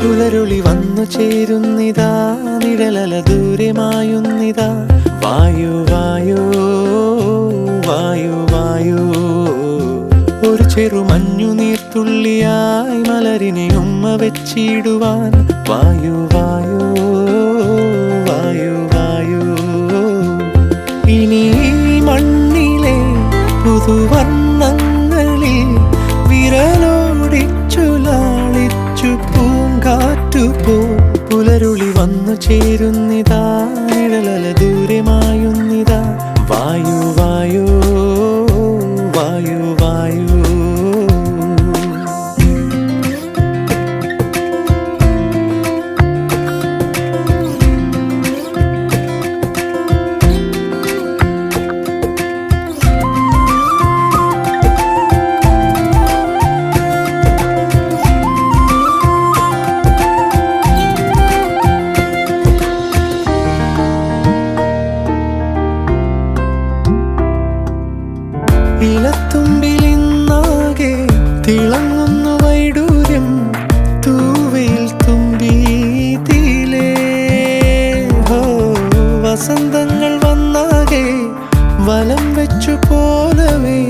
പുലരുളി വന്നു ചേരുന്നിതാ, നിഴലല ദൂരെ മായുന്നിതാ. വായു വായു വായു വായു, ഒരു ചെറു മഞ്ഞു നീർത്തുള്ളിയായി മലരിനെ ഉമ്മ വെച്ചിടുവാൻ. വായു വായു വായു വായു, ഇനി മണ്ണിലെ പുതുവർണ്ണങ്ങളിൽ വിരലോടിച്ചു ലാളിച്ചു പൂങ്കാറ്റുപോ. പുലരുളി വന്നു ചേരുന്നിതാ, നിഴലല ദൂരെ മായുന്നിതാ. വായു വായു വായു വായു. ഇലത്തുമ്പിലിന്നാകെ തിളങ്ങുന്നു വൈഡൂര്യം, തൂവയിൽ തുമ്പീതിലേ. ഹോ, വസന്തങ്ങൾ വന്നാകെ വലം വെച്ചു പോലവേ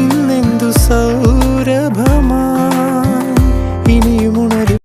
ഇന്നെന്തു സൗരഭമാ.